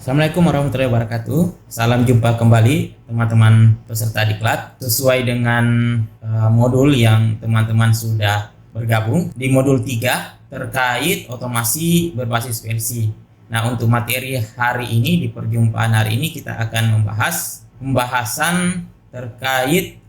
Assalamualaikum warahmatullahi wabarakatuh. Salam jumpa kembali teman-teman peserta diklat sesuai dengan modul yang teman-teman sudah bergabung di modul 3 terkait otomasi berbasis PLC. Nah, untuk materi hari ini di perjumpaan hari ini kita akan membahas pembahasan terkait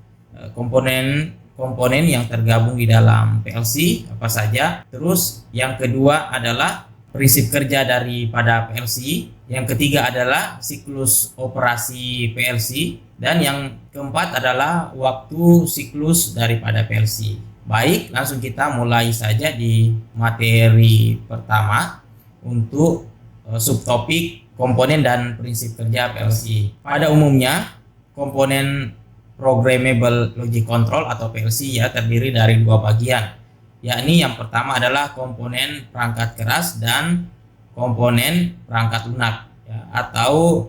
komponen yang tergabung di dalam PLC apa saja. Terus yang kedua adalah prinsip kerja daripada PLC, yang ketiga adalah siklus operasi PLC, dan yang keempat adalah waktu siklus daripada PLC. Baik, langsung kita mulai saja di materi pertama untuk subtopik komponen dan prinsip kerja PLC. Pada umumnya, komponen Programmable Logic Control atau PLC terdiri dari dua bagian, yakni yang pertama adalah komponen perangkat keras dan komponen perangkat lunak atau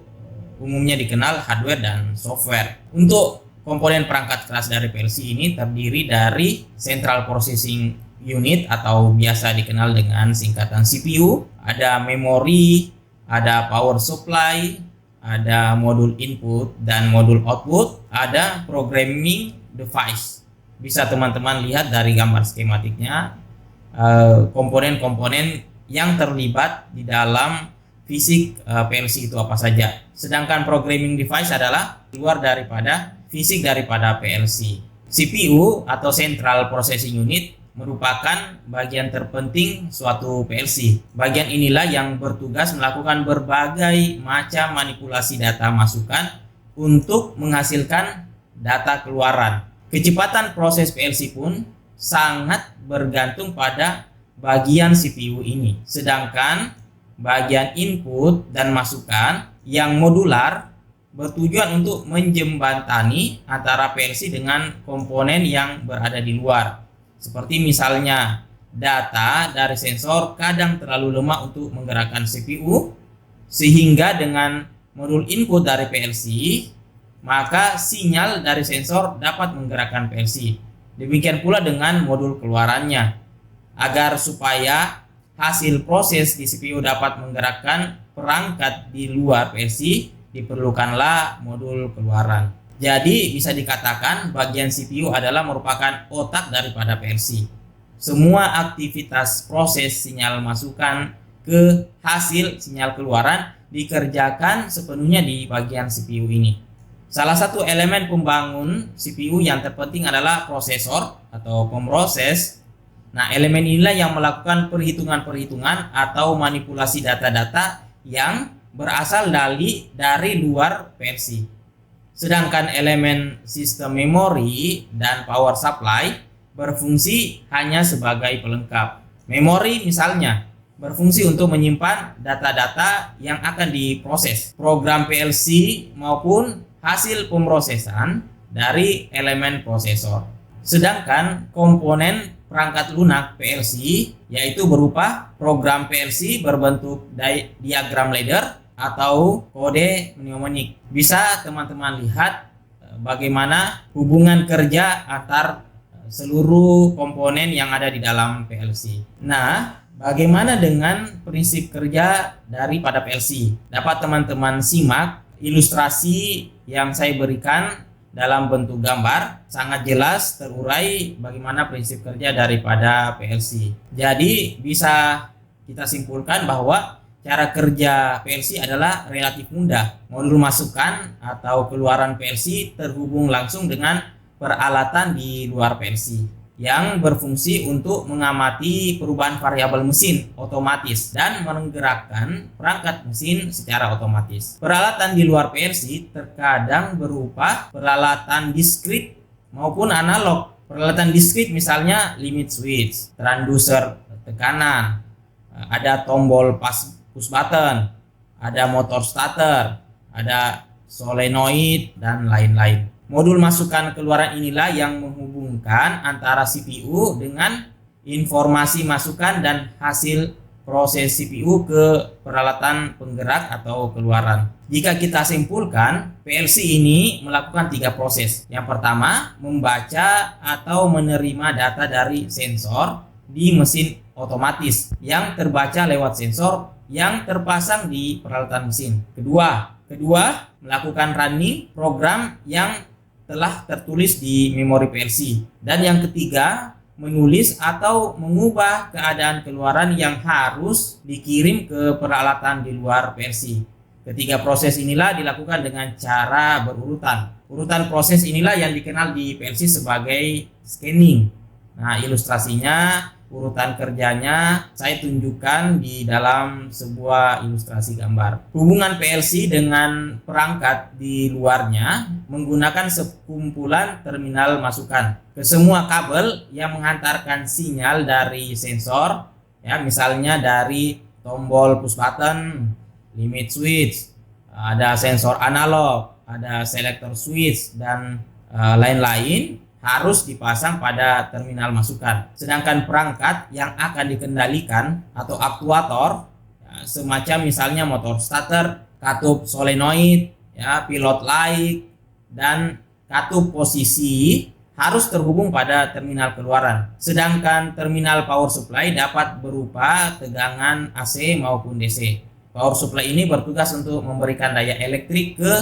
umumnya dikenal hardware dan software. Untuk komponen perangkat keras dari PLC ini terdiri dari Central Processing Unit atau biasa dikenal dengan singkatan CPU, ada memori, ada power supply, ada modul input dan modul output, ada programming device. Bisa teman-teman lihat dari gambar skematiknya komponen-komponen yang terlibat di dalam fisik PLC itu apa saja. Sedangkan programming device adalah luar daripada fisik daripada PLC. CPU atau Central Processing Unit merupakan bagian terpenting suatu PLC. Bagian inilah yang bertugas melakukan berbagai macam manipulasi data masukan untuk menghasilkan data keluaran. Kecepatan proses PLC pun sangat bergantung pada bagian CPU ini. Sedangkan bagian input dan masukan yang modular bertujuan untuk menjembatani antara PLC dengan komponen yang berada di luar. Seperti misalnya data dari sensor kadang terlalu lemah untuk menggerakkan CPU, sehingga dengan modul input dari PLC maka sinyal dari sensor dapat menggerakkan PLC. Demikian pula dengan modul keluarannya. Agar supaya hasil proses di CPU dapat menggerakkan perangkat di luar PLC, diperlukanlah modul keluaran. Jadi bisa dikatakan bagian CPU adalah merupakan otak daripada PLC. Semua aktivitas proses sinyal masukan ke hasil sinyal keluaran dikerjakan sepenuhnya di bagian CPU ini. Salah satu elemen pembangun CPU yang terpenting adalah prosesor atau pemroses. Nah, elemen inilah yang melakukan perhitungan-perhitungan atau manipulasi data-data yang berasal dari luar PLC. Sedangkan elemen sistem memori dan power supply berfungsi hanya sebagai pelengkap. Memori misalnya berfungsi untuk menyimpan data-data yang akan diproses, program PLC maupun hasil pemrosesan dari elemen prosesor. Sedangkan komponen perangkat lunak PLC yaitu berupa program PLC berbentuk diagram ladder atau kode mnemonik. Bisa teman-teman lihat bagaimana hubungan kerja antar seluruh komponen yang ada di dalam PLC. Nah, bagaimana dengan prinsip kerja daripada PLC? Dapat teman-teman simak ilustrasi yang saya berikan dalam bentuk gambar, sangat jelas terurai bagaimana prinsip kerja daripada PLC. Jadi bisa kita simpulkan bahwa cara kerja PLC adalah relatif mudah. Modul masukan atau keluaran PLC terhubung langsung dengan peralatan di luar PLC yang berfungsi untuk mengamati perubahan variabel mesin otomatis dan menggerakkan perangkat mesin secara otomatis. Peralatan di luar PLC terkadang berupa peralatan diskrit maupun analog. Peralatan diskrit misalnya limit switch, transducer tekanan, ada tombol push button, ada motor starter, ada solenoid, dan lain-lain. Modul masukan keluaran inilah yang menghubungkan antara CPU dengan informasi masukan dan hasil proses CPU ke peralatan penggerak atau keluaran. Jika kita simpulkan, PLC ini melakukan 3 proses. Yang pertama, membaca atau menerima data dari sensor di mesin otomatis yang terbaca lewat sensor yang terpasang di peralatan mesin. Kedua, melakukan running program yang telah tertulis di memori PLC. Dan yang ketiga, menulis atau mengubah keadaan keluaran yang harus dikirim ke peralatan di luar PLC. Ketiga proses inilah dilakukan dengan cara berurutan. Urutan proses inilah yang dikenal di PLC sebagai scanning. Nah, ilustrasinya, urutan kerjanya saya tunjukkan di dalam sebuah ilustrasi gambar. Hubungan PLC dengan perangkat di luarnya menggunakan sekumpulan terminal masukan ke semua kabel yang menghantarkan sinyal dari sensor, ya, misalnya dari tombol push button, limit switch, ada sensor analog, ada selector switch, dan lain-lain harus dipasang pada terminal masukan. Sedangkan perangkat yang akan dikendalikan atau aktuator, ya, semacam misalnya motor starter, katup solenoid, ya, pilot light, dan katup posisi harus terhubung pada terminal keluaran. Sedangkan terminal power supply dapat berupa tegangan AC maupun DC. Power supply ini bertugas untuk memberikan daya elektrik ke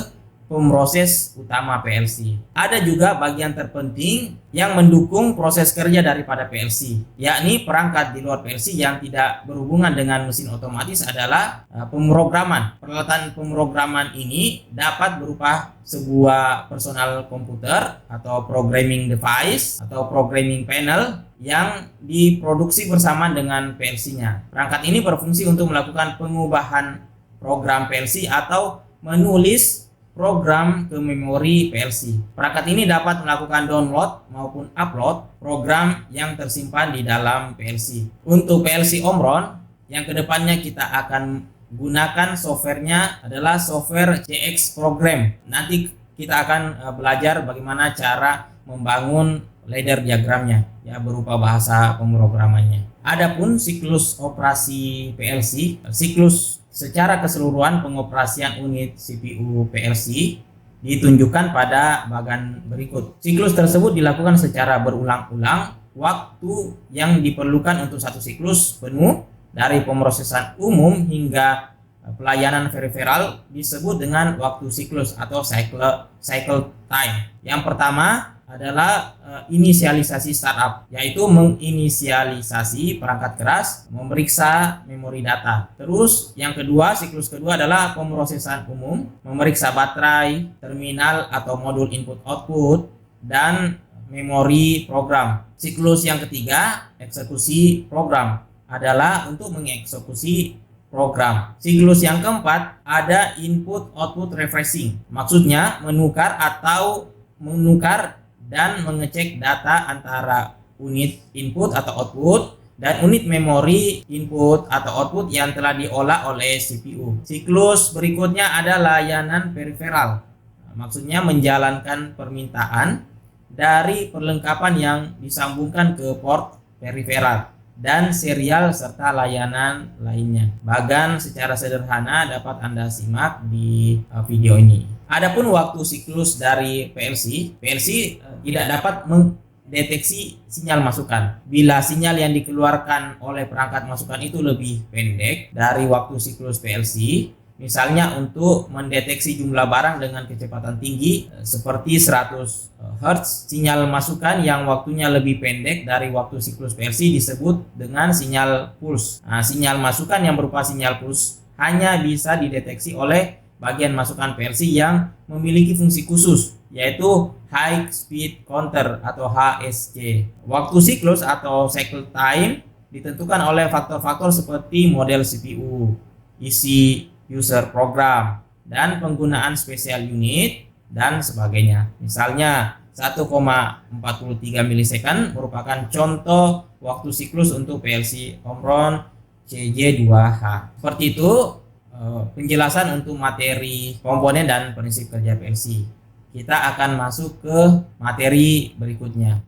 pemroses utama PLC. Ada juga bagian terpenting yang mendukung proses kerja daripada PLC, yakni perangkat di luar PLC yang tidak berhubungan dengan mesin otomatis adalah pemrograman. Peralatan pemrograman ini dapat berupa sebuah personal komputer atau programming device atau programming panel yang diproduksi bersama dengan PLC-nya. Perangkat ini berfungsi untuk melakukan pengubahan program PLC atau menulis program ke memori PLC. Perangkat ini dapat melakukan download maupun upload program yang tersimpan di dalam PLC. Untuk PLC Omron, yang kedepannya kita akan gunakan softwarenya adalah software CX Program. Nanti kita akan belajar bagaimana cara membangun ladder diagramnya, ya, berupa bahasa pemrogramannya. Adapun siklus operasi PLC, siklus secara keseluruhan pengoperasian unit CPU PLC ditunjukkan pada bagan berikut. Siklus tersebut dilakukan secara berulang-ulang. Waktu yang diperlukan untuk satu siklus penuh dari pemrosesan umum hingga pelayanan peripheral disebut dengan waktu siklus atau cycle time. Yang pertama adalah inisialisasi startup, yaitu menginisialisasi perangkat keras, memeriksa memori data. Terus yang kedua, siklus kedua adalah pemrosesan umum, memeriksa baterai, terminal atau modul input output, dan memori program. Siklus yang ketiga, eksekusi program, adalah untuk mengeksekusi program. Siklus yang keempat ada input output refreshing, maksudnya menukar dan mengecek data antara unit input atau output dan unit memori input atau output yang telah diolah oleh CPU. Siklus berikutnya ada layanan peripheral, maksudnya menjalankan permintaan dari perlengkapan yang disambungkan ke port peripheral dan serial serta layanan lainnya. Bagan secara sederhana dapat Anda simak di video ini. Adapun waktu siklus dari PLC tidak dapat mendeteksi sinyal masukan. Bila sinyal yang dikeluarkan oleh perangkat masukan itu lebih pendek dari waktu siklus PLC, misalnya untuk mendeteksi jumlah barang dengan kecepatan tinggi seperti 100 Hz, sinyal masukan yang waktunya lebih pendek dari waktu siklus PLC disebut dengan sinyal pulse. Nah, sinyal masukan yang berupa sinyal pulse hanya bisa dideteksi oleh bagian masukan PLC yang memiliki fungsi khusus, yaitu High Speed Counter atau HSC. Waktu siklus atau cycle time ditentukan oleh faktor-faktor seperti model CPU, isi user program, dan penggunaan special unit dan sebagainya. Misalnya 1,43 milisekund merupakan contoh waktu siklus untuk PLC Omron CJ2H. Seperti itu penjelasan untuk materi komponen dan prinsip kerja PLC. Kita akan masuk ke materi berikutnya.